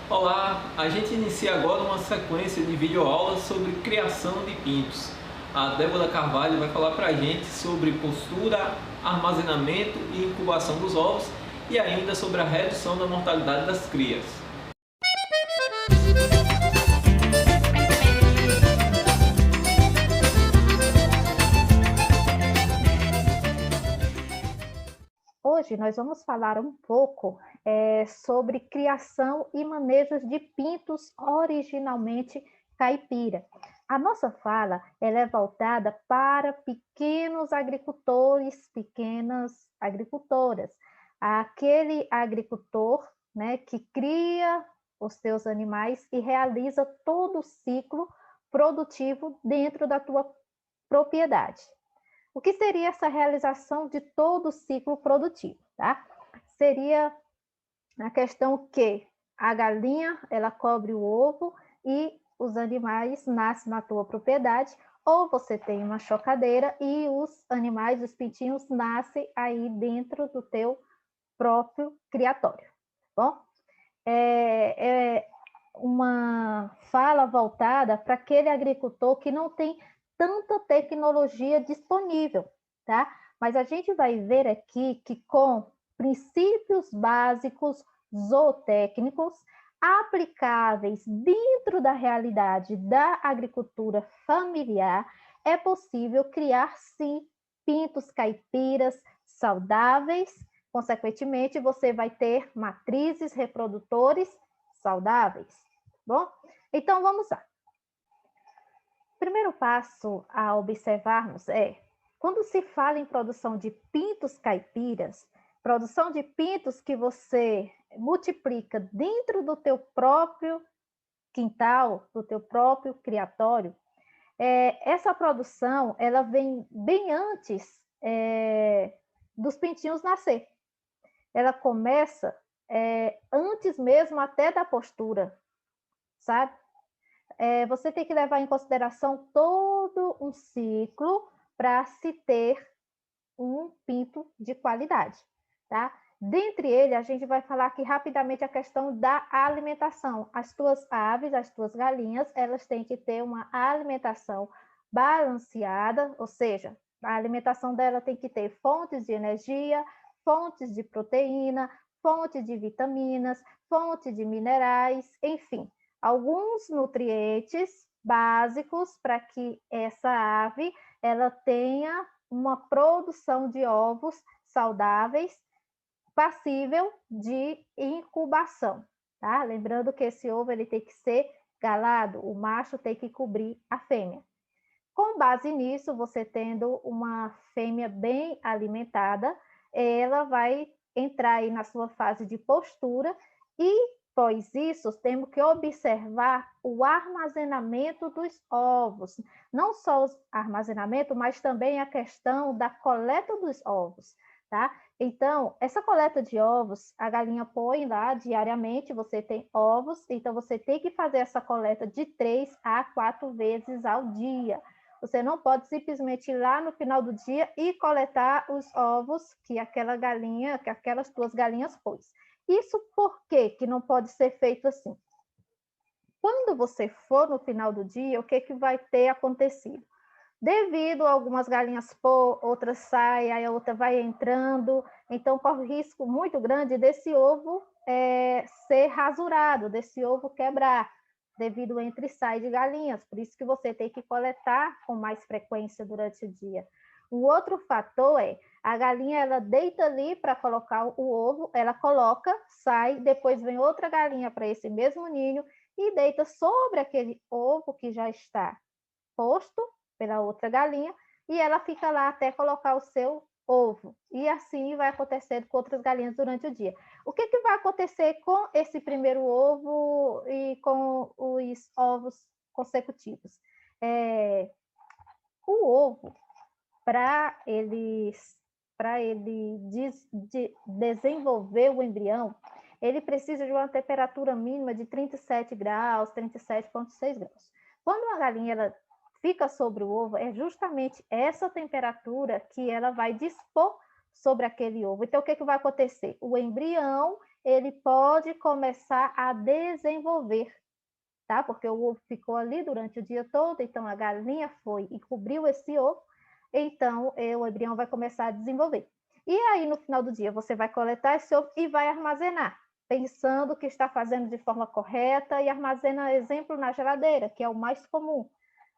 Olá, a gente inicia agora uma sequência de videoaulas sobre criação de pintos. A Débora Carvalho vai falar para a gente sobre postura, armazenamento e incubação dos ovos e ainda sobre a redução da mortalidade das crias. Hoje nós vamos falar um pouco sobre criação e manejo de pintos originalmente caipira. A nossa fala ela é voltada para pequenos agricultores, pequenas agricultoras. Aquele agricultor, né, que cria os seus animais e realiza todo o ciclo produtivo dentro da tua propriedade. O que seria essa realização de todo o ciclo produtivo, tá? Seria a questão que a galinha, ela cobre o ovo e os animais nascem na tua propriedade, ou você tem uma chocadeira e os animais, os pintinhos, nascem aí dentro do teu próprio criatório, tá bom? É uma fala voltada para aquele agricultor que não tem tanta tecnologia disponível, tá? Mas a gente vai ver aqui que com princípios básicos zootécnicos aplicáveis dentro da realidade da agricultura familiar, é possível criar sim pintos caipiras saudáveis. Consequentemente, você vai ter matrizes reprodutores saudáveis. Bom, então vamos lá. O primeiro passo a observarmos é, quando se fala em produção de pintos caipiras, produção de pintos que você multiplica dentro do teu próprio quintal, do teu próprio criatório, essa produção ela vem bem antes dos pintinhos nascer. Ela começa antes mesmo até da postura, sabe? Você tem que levar em consideração todo um ciclo para se ter um pinto de qualidade, tá? Dentre ele, a gente vai falar aqui rapidamente a questão da alimentação. As tuas aves, as tuas galinhas, elas têm que ter uma alimentação balanceada, ou seja, a alimentação dela tem que ter fontes de energia, fontes de proteína, fonte de vitaminas, fonte de minerais, enfim, alguns nutrientes básicos para que essa ave ela tenha uma produção de ovos saudáveis, passível de incubação, tá? Lembrando que esse ovo ele tem que ser galado, o macho tem que cobrir a fêmea. Com base nisso, você tendo uma fêmea bem alimentada, ela vai entrar aí na sua fase de postura e, após isso, temos que observar o armazenamento dos ovos. Não só o armazenamento, mas também a questão da coleta dos ovos, tá? Então, essa coleta de ovos, a galinha põe lá diariamente, você tem ovos, então você tem que fazer essa coleta de 3 a 4 vezes ao dia. Você não pode simplesmente ir lá no final do dia e coletar os ovos que aquela galinha, que aquelas duas galinhas pôs. Isso por quê que não pode ser feito assim? Quando você for no final do dia, o que vai ter acontecido? Devido a algumas galinhas pôr, outras saem, aí a outra vai entrando, então corre o risco muito grande desse ovo ser rasurado, desse ovo quebrar, devido ao entra e sai de galinhas, por isso que você tem que coletar com mais frequência durante o dia. Um outro fator é, a galinha ela deita ali para colocar o ovo, ela coloca, sai, depois vem outra galinha para esse mesmo ninho e deita sobre aquele ovo que já está posto pela outra galinha, e ela fica lá até colocar o seu ovo. E assim vai acontecendo com outras galinhas durante o dia. O que vai acontecer com esse primeiro ovo e com os ovos consecutivos? O ovo, para ele desenvolver o embrião, ele precisa de uma temperatura mínima de 37 graus, 37,6 graus. Quando uma galinha ela fica sobre o ovo, é justamente essa temperatura que ela vai dispor sobre aquele ovo. Então, o que vai acontecer? O embrião, ele pode começar a desenvolver, tá? Porque o ovo ficou ali durante o dia todo, então a galinha foi e cobriu esse ovo, então o embrião vai começar a desenvolver. E aí, no final do dia, você vai coletar esse ovo e vai armazenar, pensando que está fazendo de forma correta e armazena, exemplo, na geladeira, que é o mais comum.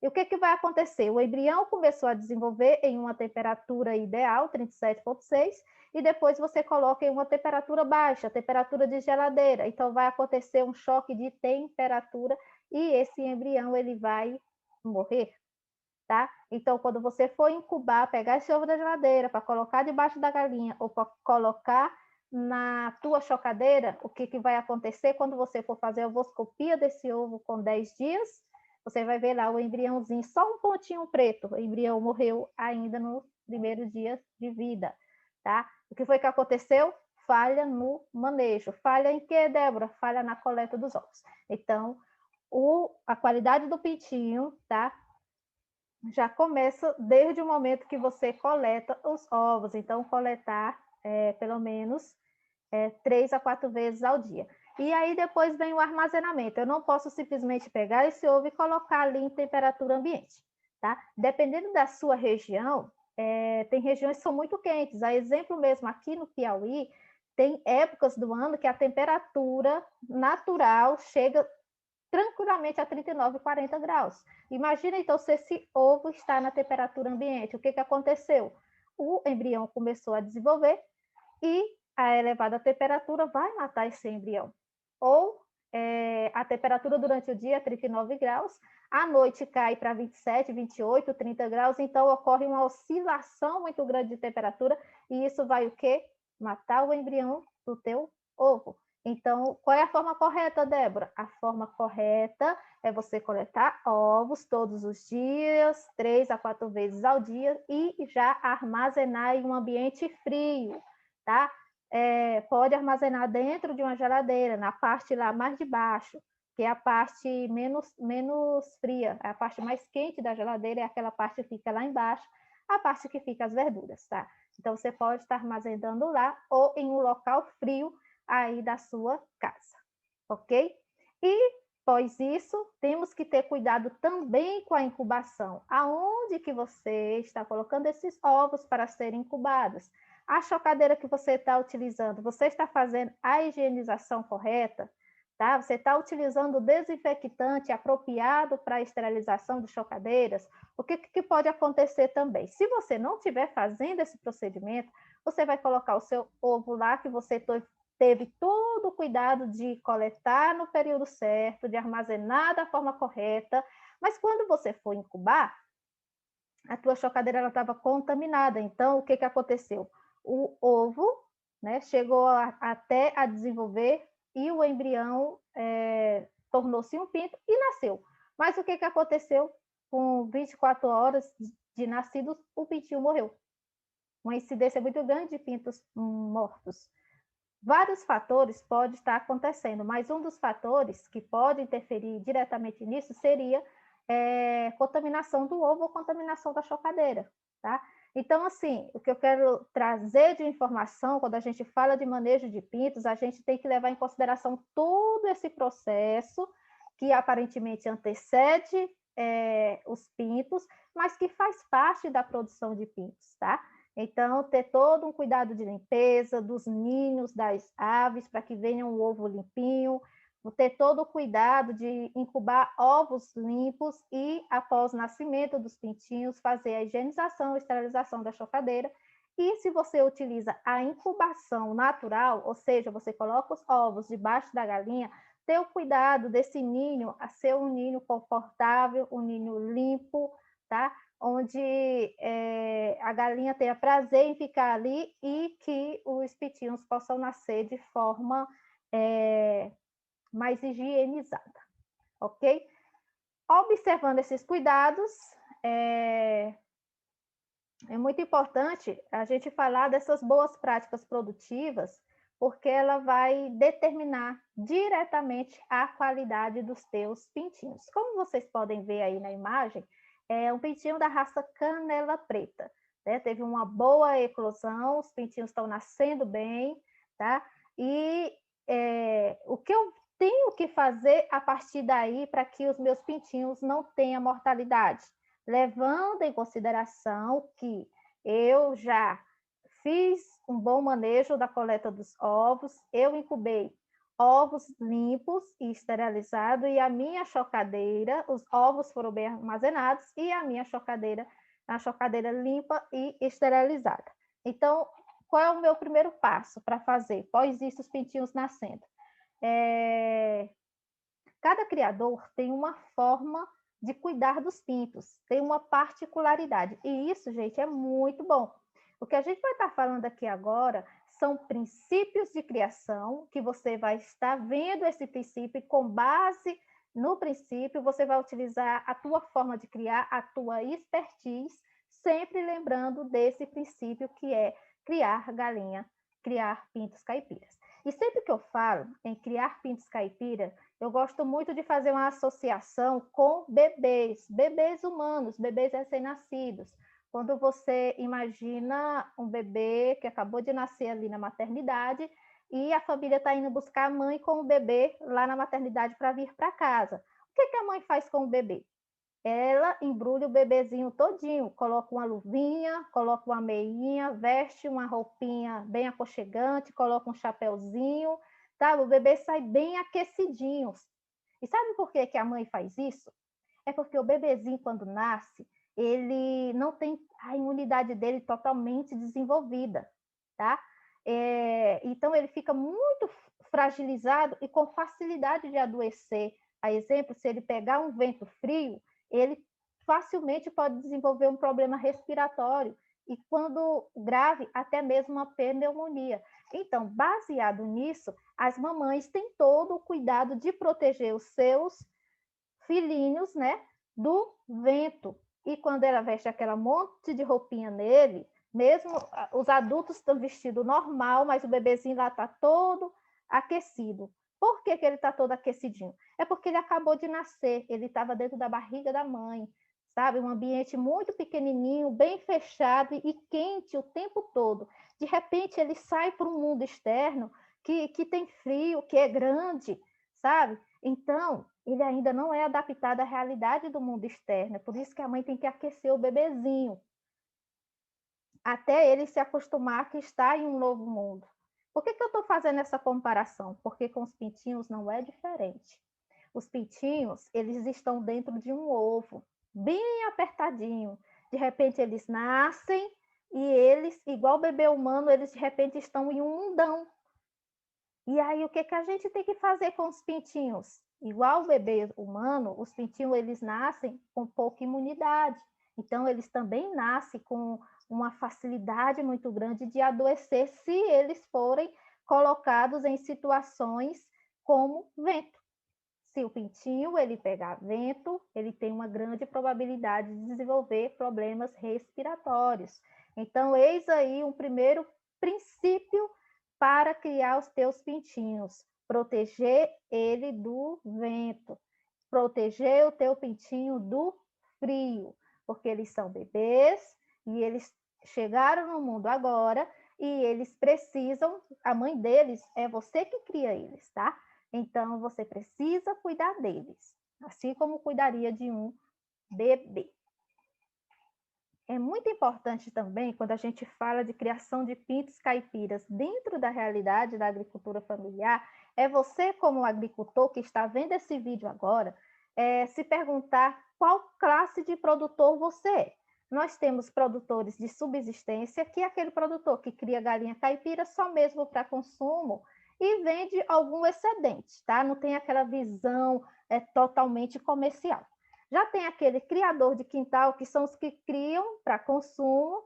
E o que vai acontecer? O embrião começou a desenvolver em uma temperatura ideal, 37,6, e depois você coloca em uma temperatura baixa, temperatura de geladeira. Então, vai acontecer um choque de temperatura e esse embrião ele vai morrer, tá? Então, quando você for incubar, pegar esse ovo da geladeira para colocar debaixo da galinha ou para colocar na tua chocadeira, o que vai acontecer quando você for fazer a ovoscopia desse ovo com 10 dias? Você vai ver lá o embriãozinho, só um pontinho preto. O embrião morreu ainda no primeiro dia de vida, tá? O que foi que aconteceu? Falha no manejo. Falha em quê, Débora? Falha na coleta dos ovos. Então, a qualidade do pintinho, tá? Já começa desde o momento que você coleta os ovos. Então, coletar pelo menos 3 a 4 vezes ao dia. E aí depois vem o armazenamento. Eu não posso simplesmente pegar esse ovo e colocar ali em temperatura ambiente, tá? Dependendo da sua região, tem regiões que são muito quentes. A exemplo mesmo aqui no Piauí, tem épocas do ano que a temperatura natural chega tranquilamente a 39, 40 graus. Imagina então se esse ovo está na temperatura ambiente. O que aconteceu? O embrião começou a desenvolver e a elevada temperatura vai matar esse embrião. Ou a temperatura durante o dia é 39 graus, à noite cai para 27, 28, 30 graus, então ocorre uma oscilação muito grande de temperatura e isso vai o quê? Matar o embrião do teu ovo. Então, qual é a forma correta, Débora? A forma correta é você coletar ovos todos os dias, 3 a 4 vezes ao dia, e já armazenar em um ambiente frio, tá? Pode armazenar dentro de uma geladeira, na parte lá mais de baixo, que é a parte menos fria. A parte mais quente da geladeira é aquela parte que fica lá embaixo, a parte que fica as verduras, tá? Então, você pode estar armazenando lá ou em um local frio aí da sua casa, ok? E, após isso, temos que ter cuidado também com a incubação. Aonde que você está colocando esses ovos para serem incubados? A chocadeira que você está utilizando, você está fazendo a higienização correta? Tá? Você está utilizando o desinfectante apropriado para a esterilização de chocadeiras? O que pode acontecer também? Se você não estiver fazendo esse procedimento, você vai colocar o seu ovo lá que você teve todo o cuidado de coletar no período certo, de armazenar da forma correta, mas quando você for incubar, a tua chocadeira estava contaminada. Então, o que aconteceu? O ovo, né, chegou até a desenvolver e o embrião tornou-se um pinto e nasceu. Mas o que aconteceu? Com 24 horas de nascido, o pintinho morreu. Uma incidência muito grande de pintos mortos. Vários fatores podem estar acontecendo, mas um dos fatores que pode interferir diretamente nisso seria contaminação do ovo ou contaminação da chocadeira, tá? Então, assim, o que eu quero trazer de informação, quando a gente fala de manejo de pintos, a gente tem que levar em consideração todo esse processo que aparentemente antecede os pintos, mas que faz parte da produção de pintos, tá? Então, ter todo um cuidado de limpeza dos ninhos das aves, para que venha um ovo limpinho, ter todo o cuidado de incubar ovos limpos e, após o nascimento dos pintinhos, fazer a higienização e esterilização da chocadeira. E se você utiliza a incubação natural, ou seja, você coloca os ovos debaixo da galinha, ter o cuidado desse ninho a ser um ninho confortável, um ninho limpo, tá? Onde a galinha tenha prazer em ficar ali e que os pintinhos possam nascer de forma mais higienizada, ok? Observando esses cuidados, é muito importante a gente falar dessas boas práticas produtivas, porque ela vai determinar diretamente a qualidade dos teus pintinhos. Como vocês podem ver aí na imagem, é um pintinho da raça canela preta, né? Teve uma boa eclosão, os pintinhos estão nascendo bem, tá? E o que eu tenho que fazer a partir daí para que os meus pintinhos não tenham mortalidade, levando em consideração que eu já fiz um bom manejo da coleta dos ovos, eu incubei ovos limpos e esterilizados, e a minha chocadeira, os ovos foram bem armazenados, e a chocadeira limpa e esterilizada. Então, qual é o meu primeiro passo para fazer, após isso, os pintinhos nascendo? Cada criador tem uma forma de cuidar dos pintos, tem uma particularidade, e isso, gente, é muito bom. O que a gente vai estar falando aqui agora são princípios de criação, que você vai estar vendo esse princípio, e com base no princípio, você vai utilizar a tua forma de criar, a tua expertise, sempre lembrando desse princípio que é criar galinha, criar pintos caipiras. E sempre que eu falo em criar pintos caipira, eu gosto muito de fazer uma associação com bebês humanos, bebês recém-nascidos. Quando você imagina um bebê que acabou de nascer ali na maternidade e a família está indo buscar a mãe com o bebê lá na maternidade para vir para casa. O que a mãe faz com o bebê? Ela embrulha o bebezinho todinho, coloca uma luvinha, coloca uma meinha, veste uma roupinha bem aconchegante, coloca um chapéuzinho, tá? O bebê sai bem aquecidinho. E sabe por que a mãe faz isso? É porque o bebezinho, quando nasce, ele não tem a imunidade dele totalmente desenvolvida, tá? Então, ele fica muito fragilizado e com facilidade de adoecer. A exemplo, se ele pegar um vento frio, ele facilmente pode desenvolver um problema respiratório e, quando grave, até mesmo uma pneumonia. Então, baseado nisso, as mamães têm todo o cuidado de proteger os seus filhinhos, né, do vento. E quando ela veste aquela monte de roupinha nele, mesmo os adultos estão vestidos normal, mas o bebezinho lá está todo aquecido. Por que ele está todo aquecidinho? É porque ele acabou de nascer, ele estava dentro da barriga da mãe, sabe? Um ambiente muito pequenininho, bem fechado e quente o tempo todo. De repente, ele sai para um mundo externo que tem frio, que é grande, sabe? Então, ele ainda não é adaptado à realidade do mundo externo. É por isso que a mãe tem que aquecer o bebezinho, até ele se acostumar que está em um novo mundo. Por que eu estou fazendo essa comparação? Porque com os pintinhos não é diferente. Os pintinhos, eles estão dentro de um ovo, bem apertadinho. De repente, eles nascem e eles, igual o bebê humano, eles de repente estão em um mundão. E aí, o que a gente tem que fazer com os pintinhos? Igual o bebê humano, os pintinhos, eles nascem com pouca imunidade. Então, eles também nascem com uma facilidade muito grande de adoecer se eles forem colocados em situações como vento. Se o pintinho ele pegar vento, ele tem uma grande probabilidade de desenvolver problemas respiratórios. Então, eis aí um primeiro princípio para criar os teus pintinhos. Proteger ele do vento. Proteger o teu pintinho do frio, porque eles são bebês e eles chegaram no mundo agora e eles precisam, a mãe deles é você que cria eles, tá? Então, você precisa cuidar deles, assim como cuidaria de um bebê. É muito importante também, quando a gente fala de criação de pintos caipiras dentro da realidade da agricultura familiar, é você, como agricultor que está vendo esse vídeo agora, se perguntar qual classe de produtor você é. Nós temos produtores de subsistência, que é aquele produtor que cria galinha caipira só mesmo para consumo e vende algum excedente, tá? Não tem aquela visão totalmente comercial. Já tem aquele criador de quintal, que são os que criam para consumo,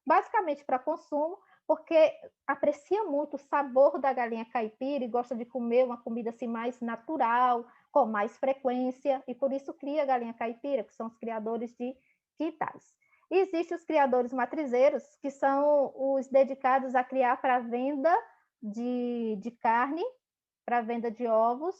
basicamente para consumo, porque aprecia muito o sabor da galinha caipira e gosta de comer uma comida assim mais natural, com mais frequência, e por isso cria galinha caipira, que são os criadores de quintais. E existem os criadores matrizeiros, que são os dedicados a criar para venda de carne, para venda de ovos,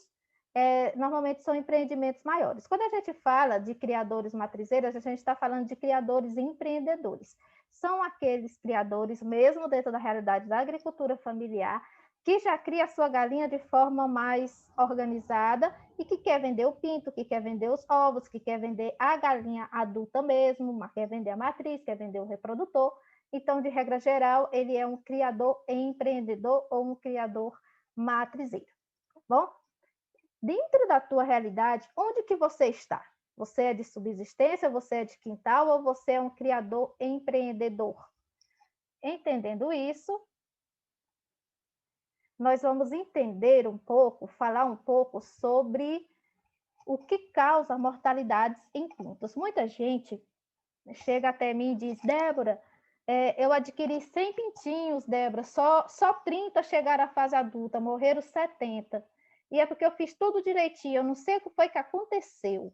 normalmente são empreendimentos maiores. Quando a gente fala de criadores matrizeiros, a gente está falando de criadores empreendedores. São aqueles criadores, mesmo dentro da realidade da agricultura familiar, que já cria a sua galinha de forma mais organizada e que quer vender o pinto, que quer vender os ovos, que quer vender a galinha adulta mesmo, quer vender a matriz, quer vender o reprodutor. Então, de regra geral, ele é um criador empreendedor ou um criador matrizeiro. Bom, dentro da tua realidade, onde que você está? Você é de subsistência, você é de quintal ou você é um criador empreendedor? Entendendo isso, nós vamos entender um pouco, falar um pouco sobre o que causa mortalidades em pintos. Muita gente chega até mim e diz, Débora, eu adquiri 100 pintinhos, Débora, só 30 chegaram à fase adulta, morreram 70. E é porque eu fiz tudo direitinho, eu não sei o que foi que aconteceu,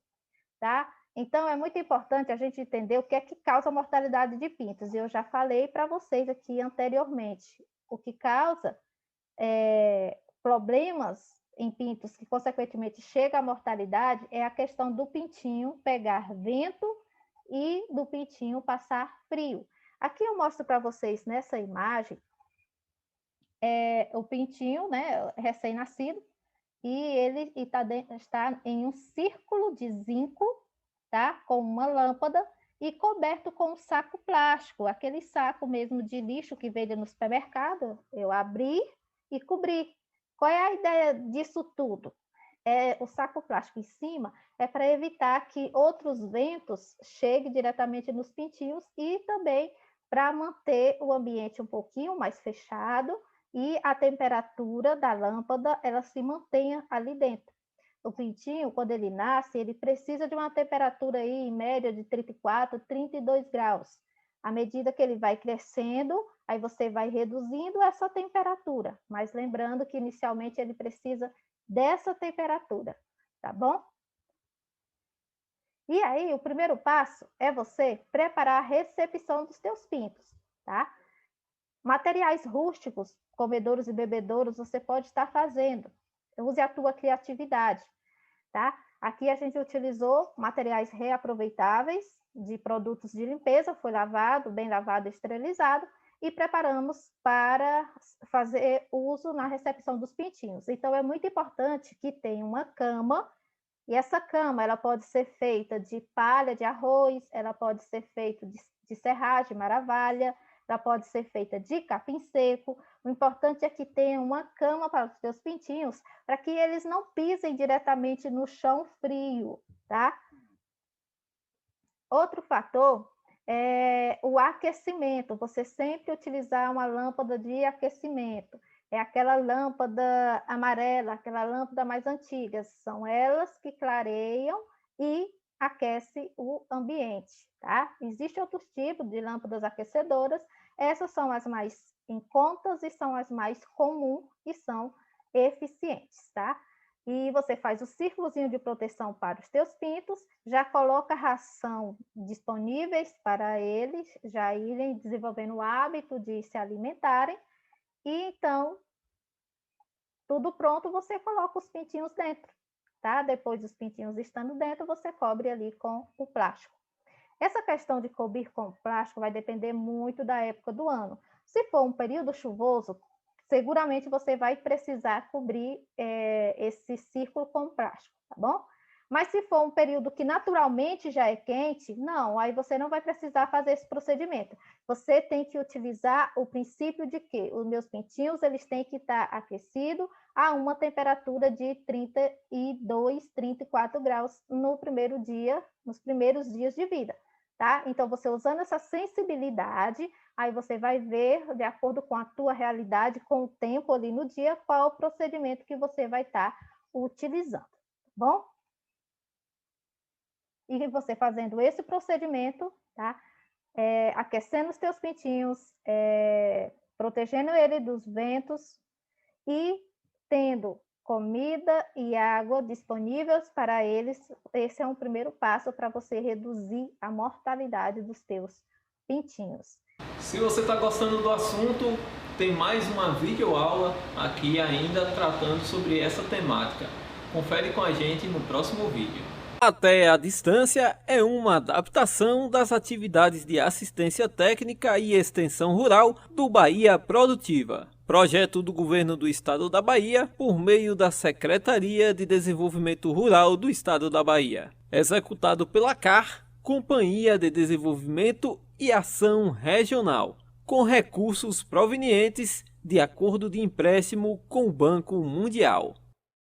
tá? Então, é muito importante a gente entender o que é que causa a mortalidade de pintos. E eu já falei para vocês aqui anteriormente. O que causa problemas em pintos, que consequentemente chega à mortalidade, é a questão do pintinho pegar vento e do pintinho passar frio. Aqui eu mostro para vocês nessa imagem o pintinho, né, recém-nascido, e ele está em um círculo de zinco, tá, com uma lâmpada e coberto com um saco plástico, aquele saco mesmo de lixo que vende no supermercado. Eu abri e cobri. Qual é a ideia disso tudo? O saco plástico em cima é para evitar que outros ventos cheguem diretamente nos pintinhos e também para manter o ambiente um pouquinho mais fechado e a temperatura da lâmpada ela se mantenha ali dentro. O pintinho, quando ele nasce, ele precisa de uma temperatura aí, em média de 34, 32 graus. À medida que ele vai crescendo, aí você vai reduzindo essa temperatura, mas lembrando que inicialmente ele precisa dessa temperatura, tá bom? E aí, o primeiro passo é você preparar a recepção dos teus pintos, tá? Materiais rústicos, comedouros e bebedouros, você pode estar fazendo. Use a tua criatividade, tá? Aqui a gente utilizou materiais reaproveitáveis de produtos de limpeza, foi lavado, bem lavado e esterilizado, e preparamos para fazer uso na recepção dos pintinhos. Então, é muito importante que tenha uma cama, e essa cama ela pode ser feita de palha de arroz, ela pode ser feita de serragem, maravalha, ela pode ser feita de capim seco. O importante é que tenha uma cama para os seus pintinhos, para que eles não pisem diretamente no chão frio, tá? Outro fator é o aquecimento. Você sempre utilizar uma lâmpada de aquecimento. É aquela lâmpada amarela, aquela lâmpada mais antiga. São elas que clareiam e aquecem o ambiente, tá? Existem outros tipos de lâmpadas aquecedoras. Essas são as mais em contas e são as mais comuns e são eficientes, tá? E você faz o círculozinho de proteção para os teus pintos, já coloca ração disponíveis para eles já irem desenvolvendo o hábito de se alimentarem, e então, tudo pronto, você coloca os pintinhos dentro, tá? Depois dos pintinhos estando dentro, você cobre ali com o plástico. Essa questão de cobrir com plástico vai depender muito da época do ano. Se for um período chuvoso, seguramente você vai precisar cobrir esse círculo com plástico, tá bom? Mas se for um período que naturalmente já é quente, não, aí você não vai precisar fazer esse procedimento. Você tem que utilizar o princípio de que os meus pintinhos eles têm que estar aquecidos a uma temperatura de 32, 34 graus no primeiro dia, nos primeiros dias de vida, tá? Então, você usando essa sensibilidade, aí você vai ver, de acordo com a tua realidade, com o tempo ali no dia, qual o procedimento que você vai estar utilizando, tá bom? E você fazendo esse procedimento, tá? Aquecendo os teus pintinhos, protegendo ele dos ventos e tendo comida e água disponíveis para eles, esse é um primeiro passo para você reduzir a mortalidade dos teus pintinhos. Se você está gostando do assunto, tem mais uma videoaula aqui ainda tratando sobre essa temática. Confere com a gente no próximo vídeo. Até a Distância é uma adaptação das atividades de assistência técnica e extensão rural do Bahia Produtiva, projeto do Governo do Estado da Bahia por meio da Secretaria de Desenvolvimento Rural do Estado da Bahia, executado pela CAR, Companhia de Desenvolvimento e Ação Regional, com recursos provenientes de acordo de empréstimo com o Banco Mundial.